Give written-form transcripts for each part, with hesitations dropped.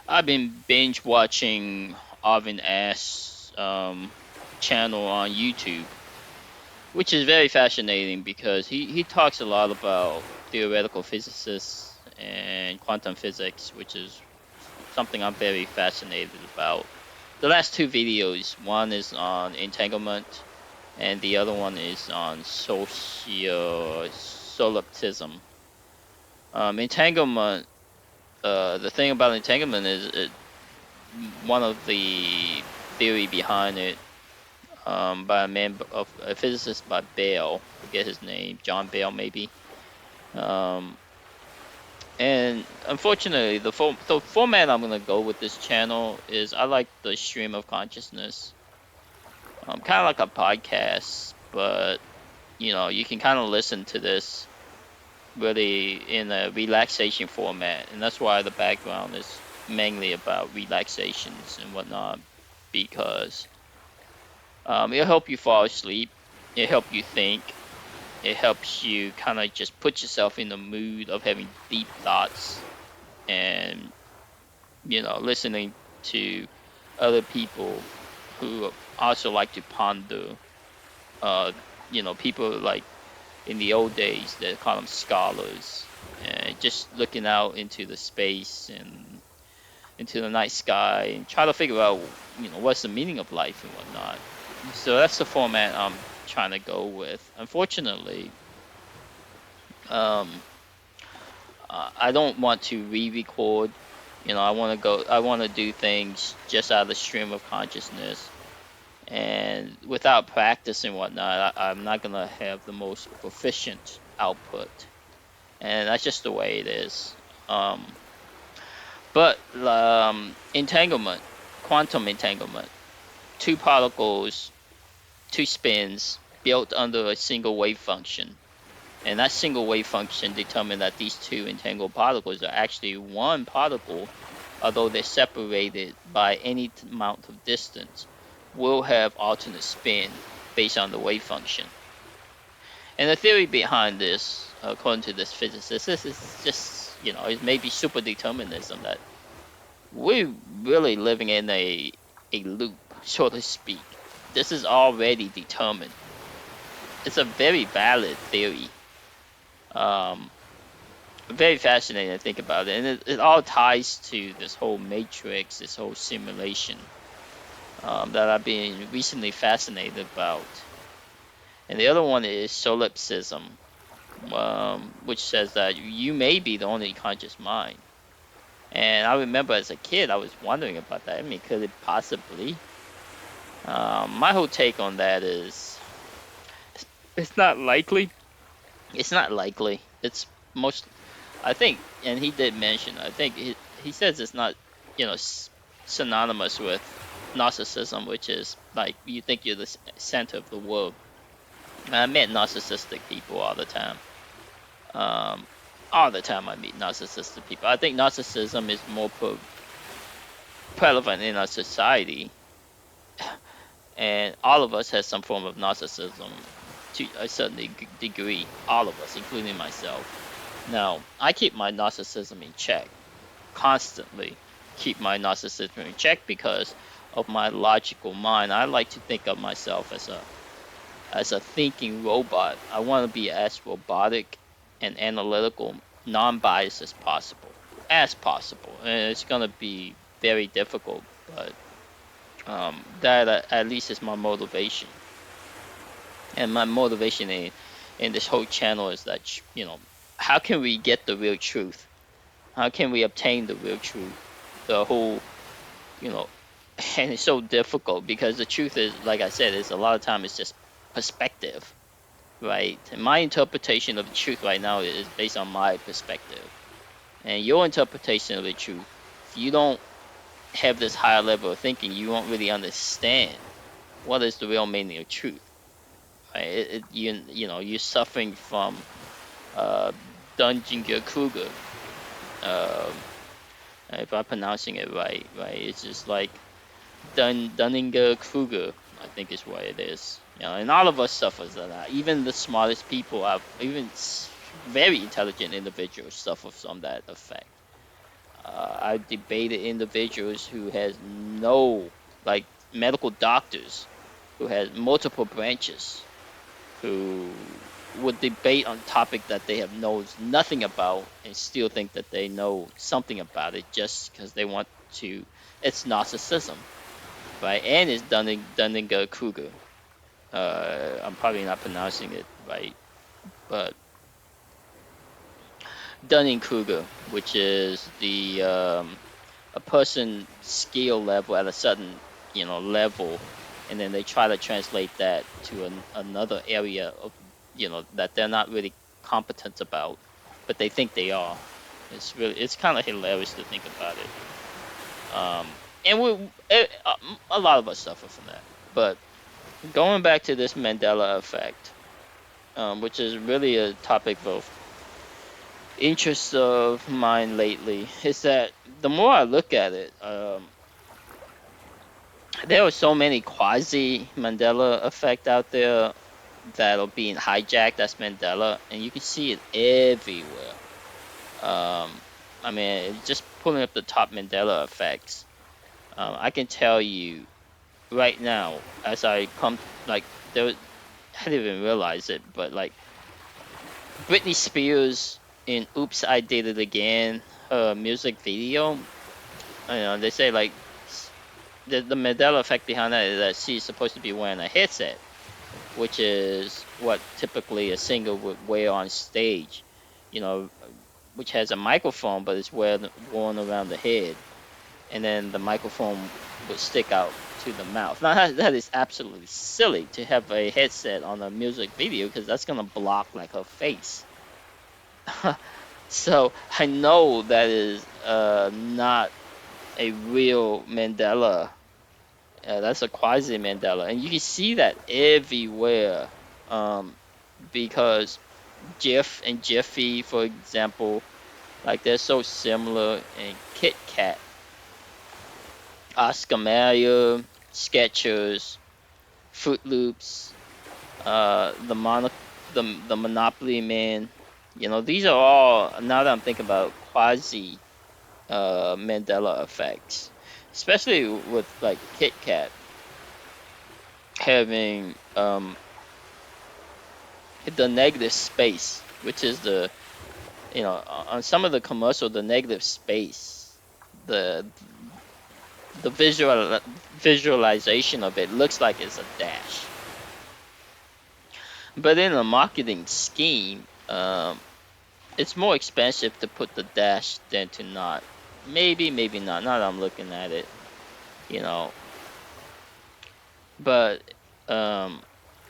I've been binge watching Arvin S. Channel on YouTube, which is very fascinating because he talks a lot about theoretical physicists and quantum physics, which is something I'm very fascinated about. The last two videos, one is on entanglement, and the other one is on solipsism. Entanglement. The thing about entanglement is one of the theory behind it, by a man of a physicist by Bale. Forget his name, John Bale maybe. Um, and unfortunately, the format I'm gonna go with this channel is I like the stream of consciousness, kind of like a podcast, but you can kind of listen to this really in a relaxation format, and that's why the background is mainly about relaxations and whatnot, because it'll help you fall asleep, it help you think, it helps you kind of just put yourself in the mood of having deep thoughts, and listening to other people who also like to ponder. uh People like in the old days they call them scholars, and just looking out into the space and into the night sky and try to figure out what's the meaning of life and whatnot. So that's the format I'm trying to go with. Unfortunately, um I don't want to re-record. I want to do things just out of the stream of consciousness, and without practice and whatnot, I'm not gonna have the most proficient output, and that's just the way it is. But entanglement, quantum entanglement, two particles, two spins built under a single wave function. And that single wave function determined that these two entangled particles are actually one particle, although they're separated by any amount of distance, will have alternate spin based on the wave function. And the theory behind this, according to this physicist, this is just, it may be super determinism, that we're really living in a loop, so to speak. This is already determined. It's a very valid theory. Um, Very fascinating to think about it, and it all ties to this whole matrix, this whole simulation, that I've been recently fascinated about. And the other one is solipsism, which says that you may be the only conscious mind. And I remember as a kid, I was wondering about that. I mean, could it possibly? My whole take on that is it's not likely. It's not likely. It's most, I think, and he did mention, I think he says it's not, synonymous with narcissism, which is like you think you're the center of the world. I met narcissistic people all the time. Um, all the time I meet narcissistic people. I think narcissism is more prevalent in our society, and all of us has some form of narcissism to a certain degree. All of us, including myself. Now, I keep my narcissism in check constantly. Keep my narcissism in check because of my logical mind. I like to think of myself as a thinking robot. I want to be as robotic and analytical, non-biased as possible, And it's gonna be very difficult, but that at least is my motivation. And my motivation in this whole channel is that how can we get the real truth? How can we obtain the real truth? The whole, you know, and it's so difficult because the truth is, like I said, is a lot of time it's just perspective, right? And my interpretation of the truth right now is based on my perspective, and your interpretation of the truth, if you don't have this higher level of thinking, you won't really understand what is the real meaning of truth. Right? You're suffering from uh, Dunginger Kruger. Um, if I'm pronouncing it right, it's just like Dunninger Kruger, I think is what it is. And all of us suffers from that. Even the smartest people, even very intelligent individuals, suffer from that effect. I debated individuals who has no, like, medical doctors who has multiple branches who would debate on topic that they have knows nothing about and still think that they know something about it just because they want to. It's narcissism, right? And it's Dunning Kruger. I'm probably not pronouncing it right, but Dunning Kruger, which is the a person skill level at a certain level, and then they try to translate that to another area of that they're not really competent about, but they think they are. It's kind of hilarious to think about it. And a lot of us suffer from that. But going back to this Mandela effect, which is really a topic of interest of mine lately, is that the more I look at it, there are so many quasi Mandela effect out there that are being hijacked as Mandela, and you can see it everywhere. I mean, just pulling up the top Mandela effects, I can tell you right now, as I come, like, there, I didn't even realize it, but like Britney Spears in "Oops, I Did It Again," her music video. They say like the Mandela effect behind that is that she's supposed to be wearing a headset, which is what typically a singer would wear on stage, you know, which has a microphone, but it's worn around the head, and then the microphone would stick out to the mouth. Now that is absolutely silly to have a headset on a music video because that's gonna block like her face. So I know that is not a real Mandela. That's a quasi Mandela, and you can see that everywhere. Um, because Jif and Jiffy, for example, like they're so similar. And Kit Kat, Oscar Mayer, Skechers, Fruit Loops, the Monopoly Man. These are all, now that I'm thinking about, quasi Mandela effects, especially with like Kit Kat having the negative space, which is on some of the commercial, the negative space, the the visualization of it looks like it's a dash, but in a marketing scheme, it's more expensive to put the dash than to not. Maybe not. Now that I'm looking at it, you know. But I'm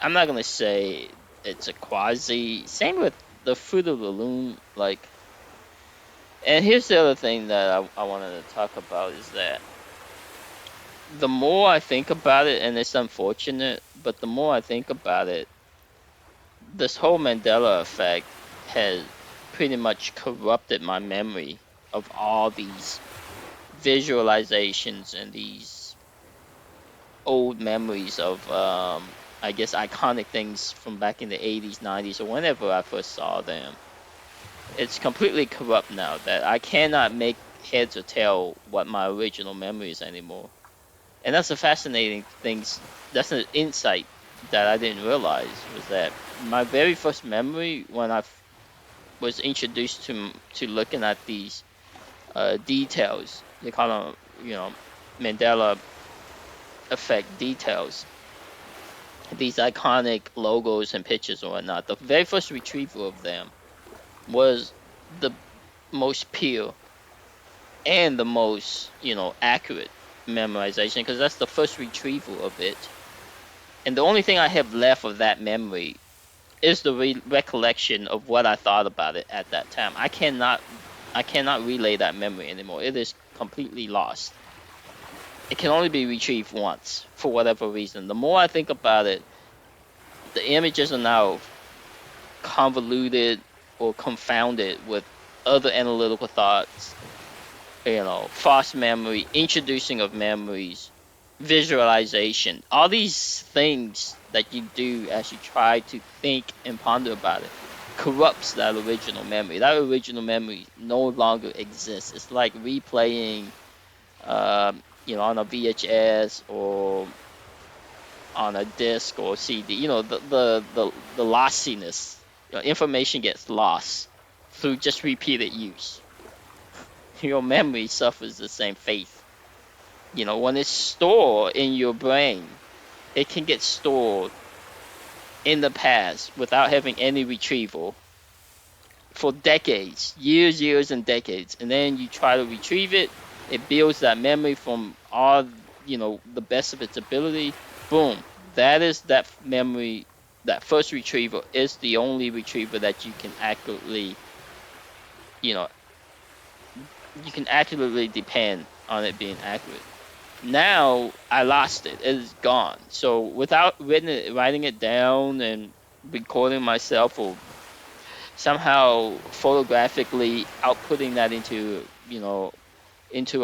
not gonna say it's a quasi. Same with the Fruit of the Loom. Like, and here's the other thing that I wanted to talk about is that the more I think about it, and it's unfortunate, but the more I think about it, this whole Mandela effect has pretty much corrupted my memory of all these visualizations and these old memories of I guess iconic things from back in the 80s, 90s, or whenever I first saw them. It's completely corrupt now that I cannot make heads or tail what my original memories anymore. And that's a fascinating thing. That's an insight that I didn't realize, was that my very first memory when I was introduced to looking at these details. They call them, Mandela effect details. These iconic logos and pictures and whatnot. The very first retrieval of them was the most pure and the most, accurate memorization, because that's the first retrieval of it. And the only thing I have left of that memory is the recollection of what I thought about it at that time. I cannot relay that memory anymore. It is completely lost. It can only be retrieved once for whatever reason. The more I think about it, the images are now convoluted or confounded with other analytical thoughts, false memory, introducing of memories, visualization, all these things that you do as you try to think and ponder about it. corrupts that original memory. That original memory no longer exists. It's like replaying, on a VHS or on a disc or CD. The lossiness. Information gets lost through just repeated use. Your memory suffers the same fate. When it's stored in your brain, it can get stored in the past without having any retrieval for decades, years and decades. And then you try to retrieve it. It builds that memory from all, the best of its ability. Boom. That is that memory. That first retrieval is the only retrieval that you can accurately, you can accurately depend on it being accurate. Now I lost it. It is gone. So without writing it down and recording myself or somehow photographically outputting that into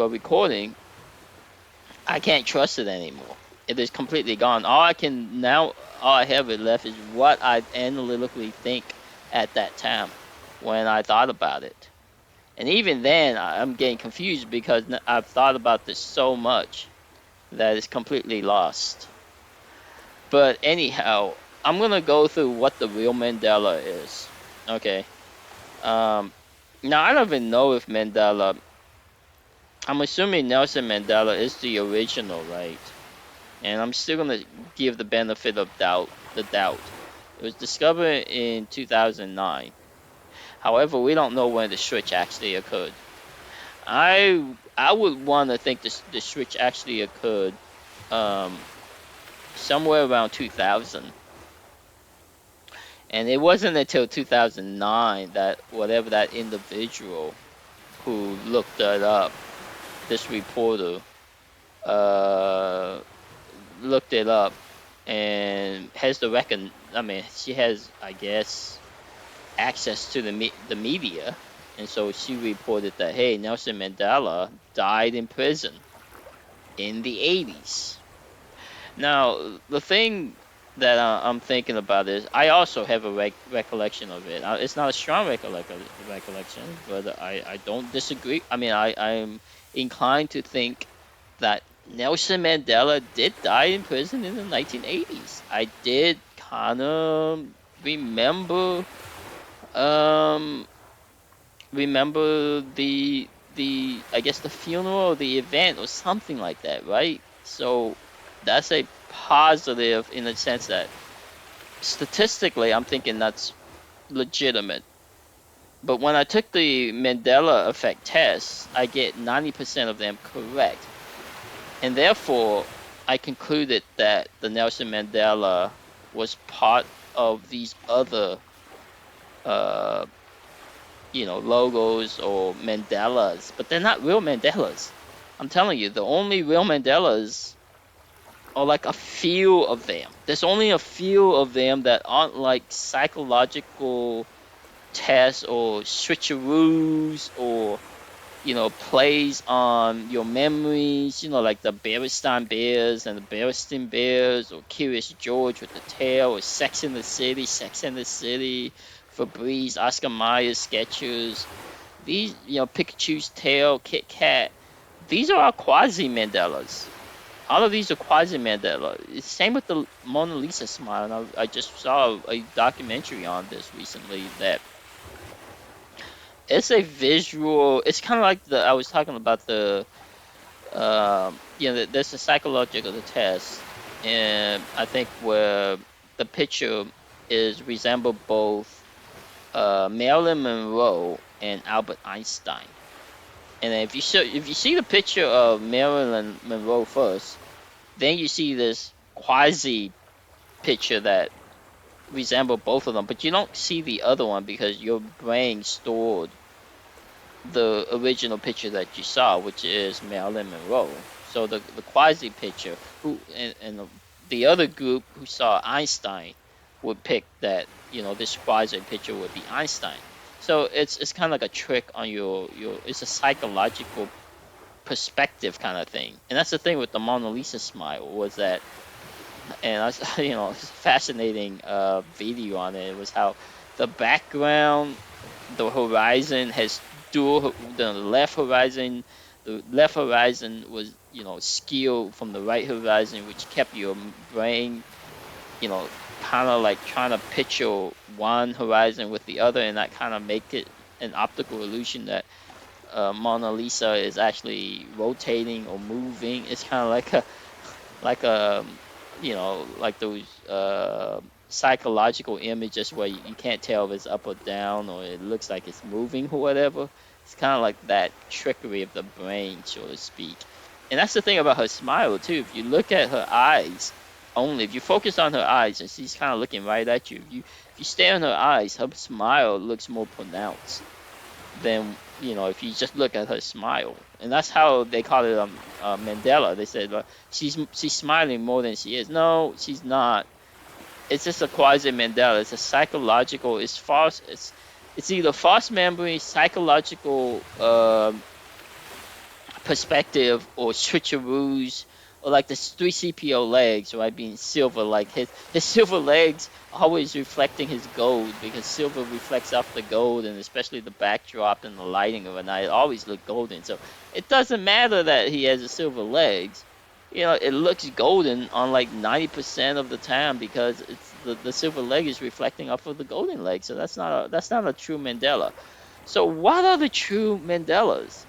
a recording, I can't trust it anymore. It is completely gone. All I have left is what I analytically think at that time when I thought about it. And even then, I'm getting confused because I've thought about this so much that it's completely lost. But anyhow, I'm gonna go through what the real Mandela is. Okay. Now I don't even know if Mandela. I'm assuming Nelson Mandela is the original, right? And I'm still gonna give the benefit of the doubt. It was discovered in 2009. However, we don't know when the switch actually occurred. I would want to think the switch actually occurred somewhere around 2000. And it wasn't until 2009 that whatever that individual who looked that up, this reporter, looked it up and has she has, I guess, access to the media, and so she reported that, hey, Nelson Mandela died in prison in the 80s. Now, the thing that I'm thinking about is I also have a recollection of it. It's not a strong recollection, but I don't disagree. I'm inclined to think that Nelson Mandela did die in prison in the 1980s. I did kind of remember the I guess the funeral or the event or something like that, right? So that's a positive in the sense that statistically I'm thinking that's legitimate. But when I took the Mandela effect test, I get 90% of them correct. And therefore, I concluded that the Nelson Mandela was part of these other logos or Mandelas, but they're not real Mandelas. I'm telling you, the only real Mandelas are like a few of them. There's only a few of them that aren't like psychological tests or switcheroos or plays on your memories, like the Berenstain Bears and the Berenstain Bears, or Curious George with the tail, or Sex and the City, Febreze, Oscar Mayer sketches. These, Pikachu's tail, Kit Kat. These are our quasi-Mandelas. All of these are quasi-Mandela. Same with the Mona Lisa smile. And I just saw a documentary on this recently that it's a visual. It's kind of like I was talking about there's a psychological test, and I think where the picture is resemble both Marilyn Monroe and Albert Einstein. And if you see the picture of Marilyn Monroe first, then you see this quasi picture that resemble both of them, but you don't see the other one because your brain stored the original picture that you saw, which is Marilyn Monroe. So the quasi picture, and the other group who saw Einstein would pick that this quasi picture would be Einstein. So it's kind of like a trick on your it's a psychological perspective kind of thing. And that's the thing with the Mona Lisa smile was that, and I it's a fascinating video on it. It was how the background, the horizon has the left horizon was, skewed from the right horizon, which kept your brain, kind of like trying to picture one horizon with the other, and that kind of make it an optical illusion that Mona Lisa is actually rotating or moving. It's kind of like like those psychological images where you can't tell if it's up or down or it looks like it's moving or whatever. It's kind of like that trickery of the brain, so to speak. And that's the thing about her smile too. If you look at her eyes only, if you focus on her eyes and she's kind of looking right at you, if you stare in her eyes, her smile looks more pronounced than, if you just look at her smile. And that's how they call it Mandela. They said she's smiling more than she is. No, she's not. It's just a quasi Mandela. It's a psychological. It's false. It's either false memory, psychological perspective, or switcheroos, or like the 3CPO legs, right? Being silver, like his silver legs always reflecting his gold, because silver reflects off the gold, and especially the backdrop and the lighting of a night, it always look golden. So it doesn't matter that he has a silver legs. It looks golden on like 90% of the time, because it's the silver leg is reflecting off of the golden leg. So that's not a true Mandela. So what are the true Mandelas?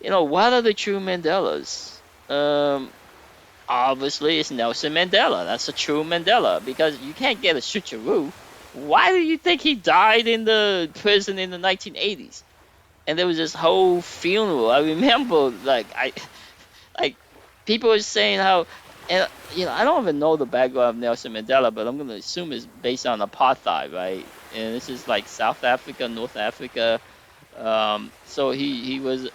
What are the true Mandelas? Um, Obviously, it's Nelson Mandela. That's a true Mandela, because you can't get a switcheroo. Why do you think he died in the prison in the 1980s? And there was this whole funeral. I remember, like people were saying how, and I don't even know the background of Nelson Mandela, but I'm gonna assume it's based on apartheid, right? And this is like South Africa, North Africa. So he was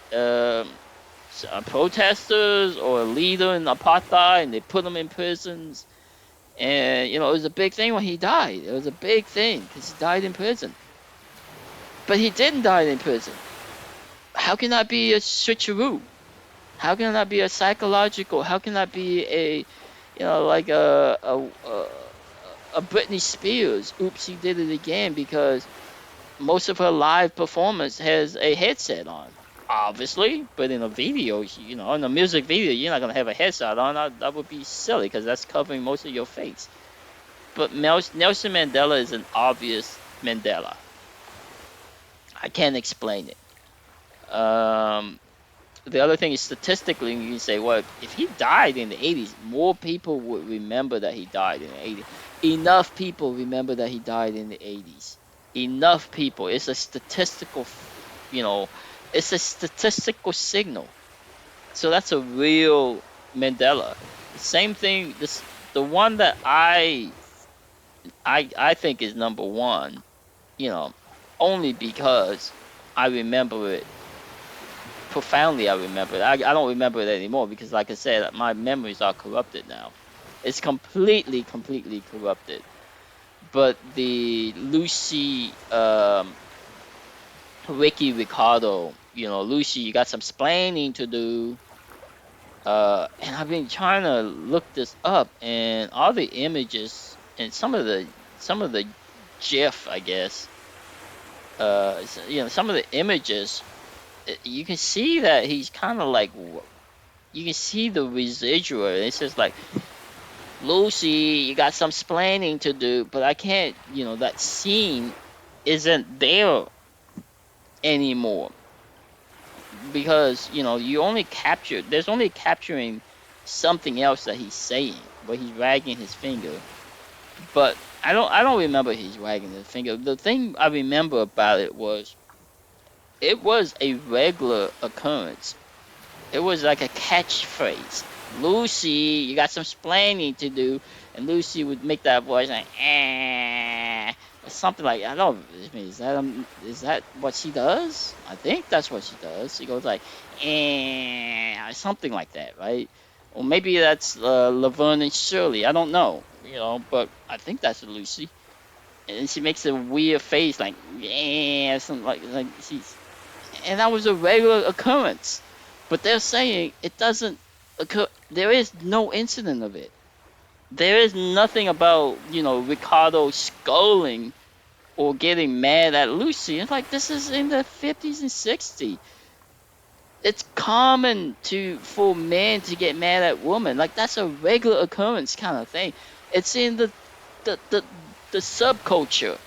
protesters or a leader in apartheid, and they put him in prisons. And it was a big thing when he died. It was a big thing because he died in prison. But he didn't die in prison. How can that be a switcheroo? How can that be a psychological? How can that be like a Britney Spears? Oops, he did it again, because most of her live performance has a headset on, obviously. But in a video, in a music video, you're not gonna have a headset on. That would be silly, because that's covering most of your face. But Nelson Mandela is an obvious Mandela. I can't explain it. The other thing is, statistically, you can say, well, if he died in the 80s, more people would remember that he died in the 80s. Enough people remember that he died in the 80s. Enough people. It's a statistical, you know, it's a statistical signal. So that's a real Mandela. Same thing. The one that I think is number one. You know, only because I remember it profoundly. I remember it. I don't remember it anymore, because, like I said, my memories are corrupted now. It's completely corrupted. But the Lucy, Ricky Ricardo, Lucy, you got some splaining to do. And I've been trying to look this up, and all the images and some of the GIF, I guess. Some of the images, you can see that he's kind of like, you can see the residual. It says like, Lucy, you got some splaining to do, but I can't, that scene isn't there anymore, because, there's only capturing something else that he's saying, but he's wagging his finger. But I don't remember he's wagging his finger. The thing I remember about it was a regular occurrence. It was like a catchphrase. Lucy, you got some splaining to do, and Lucy would make that voice like, or something like, I don't know. Is that what she does? I think that's what she does. She goes like, something like that, right? Or maybe that's Laverne and Shirley. I don't know, but I think that's Lucy. And she makes a weird face like, something like she's, and that was a regular occurrence. But they're saying it doesn't occur. There is no incident of it. There is nothing about, Ricardo scolding or getting mad at Lucy. It's like this is in the 50s and 60s. It's common for men to get mad at women. Like that's a regular occurrence kind of thing. It's in the the, the subculture.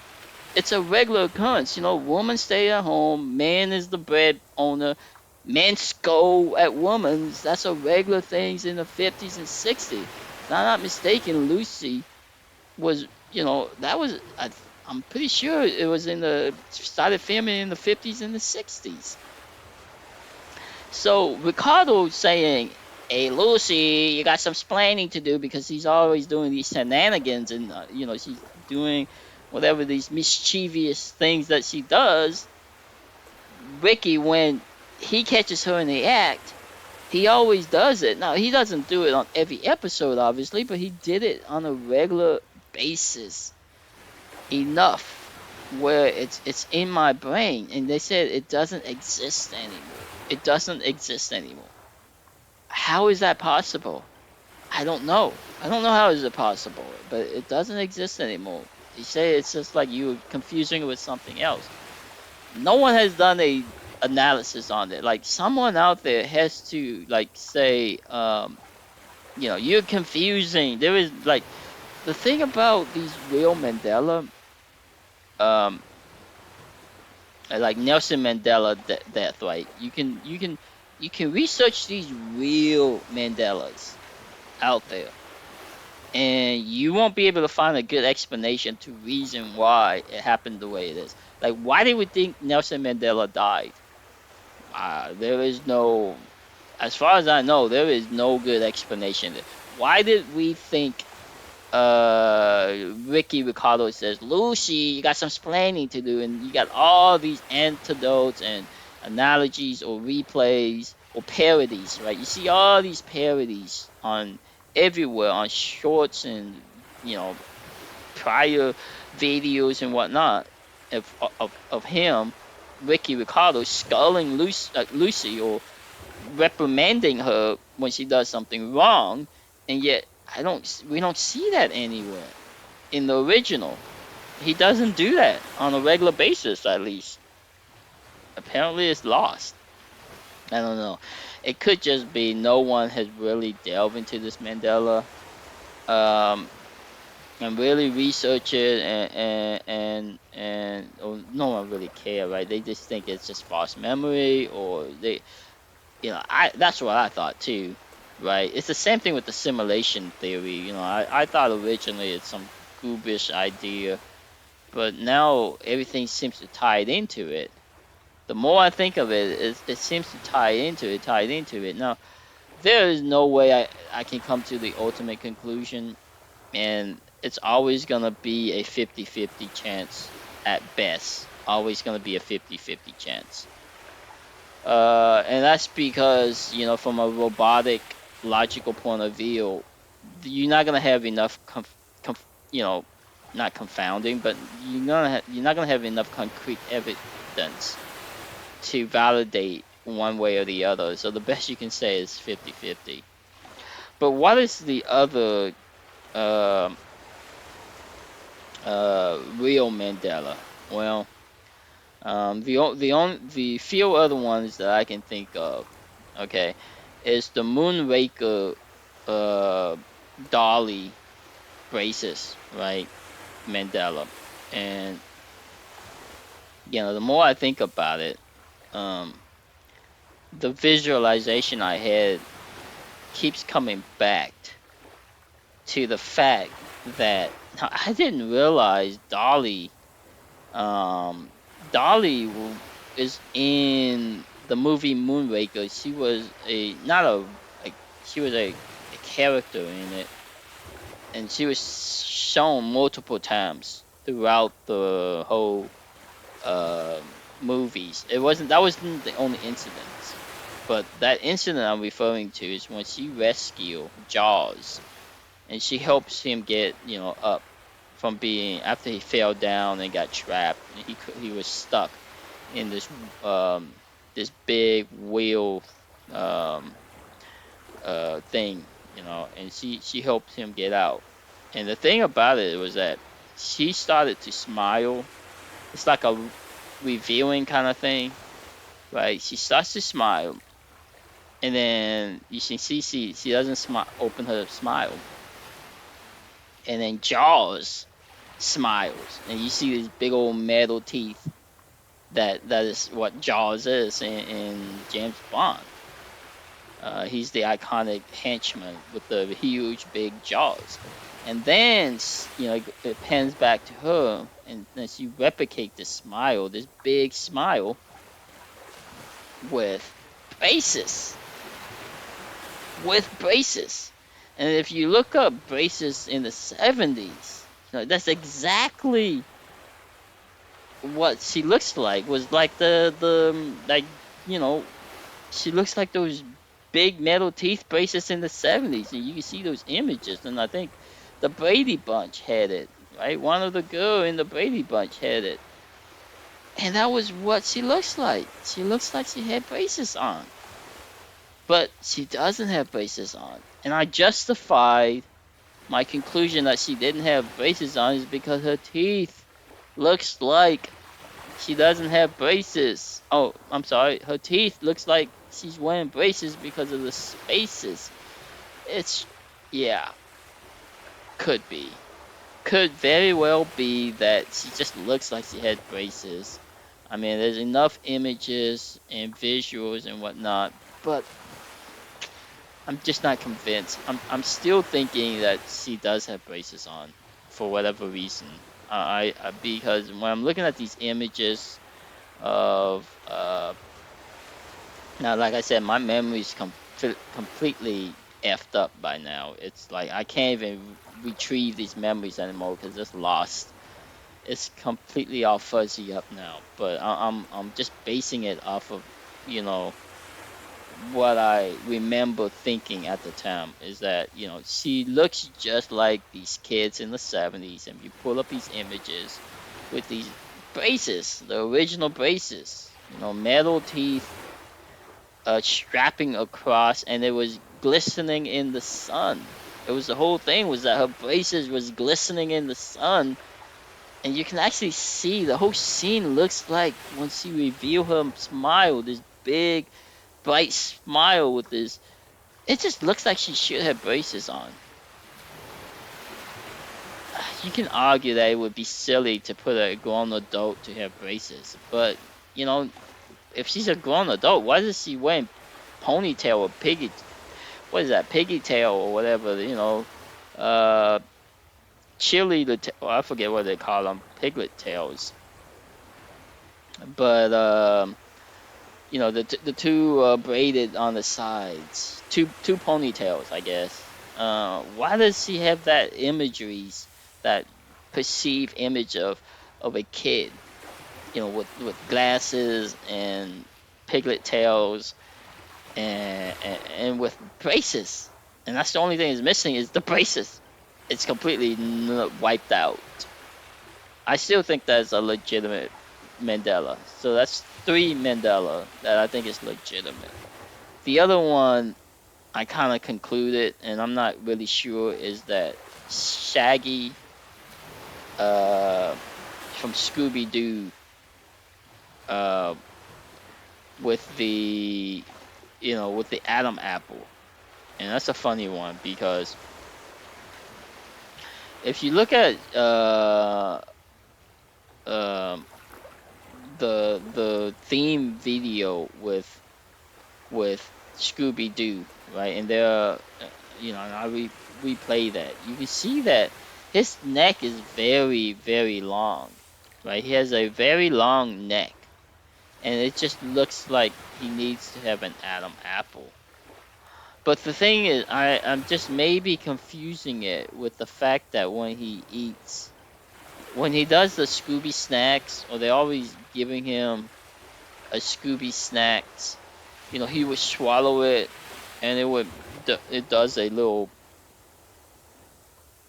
It's a regular occurrence. Woman stay at home, man is the bread owner, men scold at women. That's a regular thing in the 50s and 60s. If I'm not mistaken, Lucy was, that was, I'm pretty sure it was started filming in the 50s and the 60s. So Ricardo saying, "Hey Lucy, you got some splaining to do," because he's always doing these shenanigans, and she's doing whatever these mischievous things that she does. Ricky, when he catches her in the act, he always does it. Now he doesn't do it on every episode, obviously, but he did it on a regular basis enough where it's in my brain, and they said it doesn't exist anymore. It doesn't exist anymore. How is that possible? I don't know. I don't know how is it possible, but it doesn't exist anymore. You say it's just like you confusing it with something else. No one has done a analysis on it. Like someone out there has to like say, you're confusing. There is like the thing about these real Mandela, um, like Nelson Mandela death, right? You can research these real Mandelas out there, and you won't be able to find a good explanation to reason why it happened the way it is. Like, why did we think Nelson Mandela died? There is no, as far as I know, there is no good explanation. Why did we think Ricky Ricardo says, "Lucy, you got some explaining to do," and you got all these antidotes and analogies or replays or parodies, right? You see all these parodies on everywhere on shorts and you know prior videos and whatnot of him, Ricky Ricardo, sculling Lucy or reprimanding her when she does something wrong, and yet we don't see that anywhere in the original. He doesn't do that on a regular basis, at least. Apparently, it's lost. I don't know. It could just be no one has really delved into this Mandela, um, and really research it, and or no one really care, right? They just think it's just false memory, or I that's what I thought too, right? It's the same thing with the simulation theory. I thought originally it's some goobish idea, but now everything seems to tie it into it. The more I think of it, it seems to tie into it. Now, there is no way I can come to the ultimate conclusion, and it's always going to be a 50-50 chance at best. Always going to be a 50-50 chance. And that's because, from a robotic, logical point of view, you're not gonna have enough, you know, not confounding, but you're not gonna have enough concrete evidence to validate one way or the other. So the best you can say is 50-50. But what is the other uh, real Mandela? Well, the few other ones that I can think of, okay, is the Moonraker uh Dolly braces, right? Mandela. And the more I think about it, um the visualization I had keeps coming back to the fact that I didn't realize um Dolly is in the movie Moonraker. She was a not a she was a character in it, and she was shown multiple times throughout the whole uh, movies. That wasn't the only incident, but that incident I'm referring to is when she rescued Jaws, and she helps him get up from being after he fell down and got trapped. And he was stuck in this big wheel um, thing, and she helped him get out. And the thing about it was that she started to smile it's like a revealing kind of thing, right? She starts to smile, and then you can see she doesn't smile, open her smile, and then Jaws smiles, and you see these big old metal teeth. That is what Jaws is in James Bond. He's the iconic henchman with the huge big jaws. And then, it pans back to her, and then she replicate this smile, this big smile with braces, with braces. And if you look up braces in the 70s, that's exactly what she looks like. Was like like, you know, she looks like those big metal teeth braces in the 70s, and you can see those images. And I think the Brady Bunch had it, right? One of the girl in the Brady Bunch had it, and that was what she looks like. She looks like she had braces on, but she doesn't have braces on. And I justified my conclusion that she didn't have braces on is because her teeth looks like she doesn't have braces. Oh, I'm sorry. Her teeth looks like she's wearing braces because of the spaces. It's, yeah, could be. Could very well be that she just looks like she had braces. I mean, there's enough images and visuals and whatnot, but I'm just not convinced. I'm still thinking that she does have braces on for whatever reason. Because when I'm looking at these images of now, like I said, my memory's completely effed up by now. It's like I can't even retrieve these memories anymore because it's lost. It's completely all fuzzy up now. But I'm just basing it off of, you know, what I remember thinking at the time is that, she looks just like these kids in the 70s, and you pull up these images with these braces, the original braces, metal teeth, strapping across, and it was glistening in the sun. It was the whole thing was that her braces was glistening in the sun, and you can actually see the whole scene looks like when she revealed her smile, this big, bright smile with this. It just looks like she should have braces on. You can argue that it would be silly to put a grown adult to have braces, but if she's a grown adult, why is she wearing ponytail or piggy? What is that? Piggy tail or whatever? Uh, I forget what they call them, piglet tails. But the two braided on the sides, two ponytails, I guess. Why does she have that that perceived image of a kid, with glasses and piglet tails and with braces? And that's the only thing that's missing is the braces. It's completely wiped out. I still think that's a legitimate Mandela. So that's 3 Mandela that I think is legitimate. The other one I kind of concluded, and I'm not really sure, is that Shaggy from Scooby Doo with the Adam apple. And that's a funny one because if you look at um the theme video with Scooby Doo, right? And and I replay that. You can see that his neck is very, very long, right? He has a very long neck, and it just looks like he needs to have an Adam apple. But the thing is, I'm just maybe confusing it with the fact that when he does the Scooby snacks, or they're always giving him a Scooby snacks, he would swallow it, and it does a little,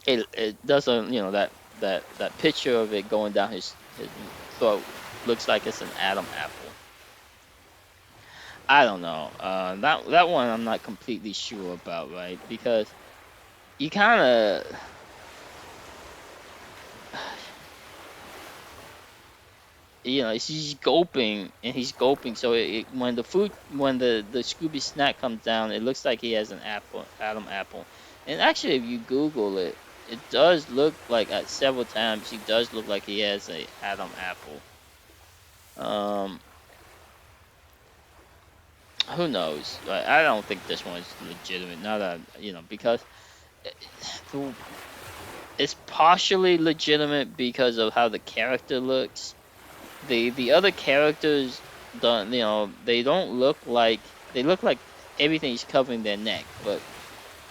it does a, that picture of it going down his throat looks like it's an Adam apple. I don't know. That one I'm not completely sure about, right? Because you kind of he's gulping and he's gulping. So when the Scooby snack comes down, it looks like he has an apple, Adam apple. And actually, if you Google it, it does look like at several times he does look like he has a Adam apple. Um, who knows? I don't think this one's legitimate. Not that because it- it's partially legitimate because of how the character looks. The other characters don't they don't look like they look like everything's covering their neck, but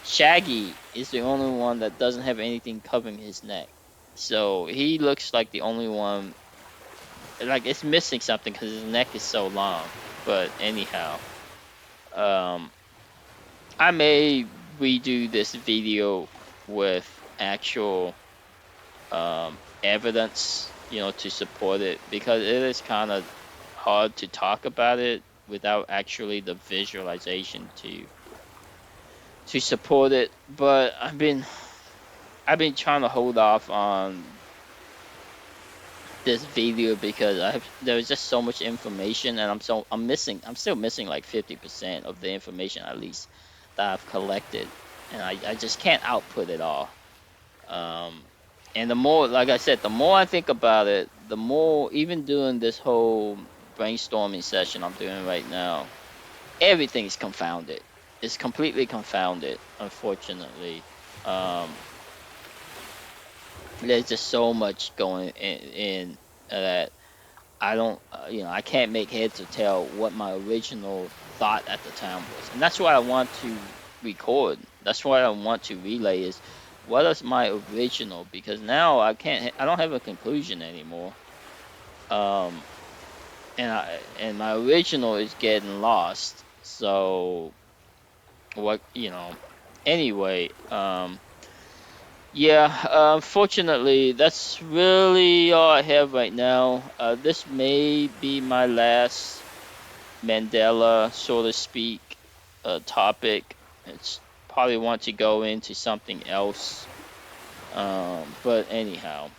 Shaggy is the only one that doesn't have anything covering his neck. So he looks like the only one, like it's missing something because his neck is so long. But anyhow, um, I may redo this video with actual evidence, to support it because it is kind of hard to talk about it without actually the visualization to support it. But I've been trying to hold off on this video because there's just so much information and I'm still missing like 50% of the information at least that I've collected, and I just can't output it all. Um, and the more, like I said, the more I think about it, the more, even doing this whole brainstorming session I'm doing right now, everything's confounded. It's completely confounded, unfortunately. Um, there's just so much going in that I don't, I can't make heads or tail what my original thought at the time was, and that's why I want to record. That's why I want to relay is what is my original, because now I don't have a conclusion anymore. Um, and my original is getting lost. So what, anyway, yeah, unfortunately, that's really all I have right now. This may be my last Mandela, so to speak, topic. It's probably want to go into something else. But anyhow.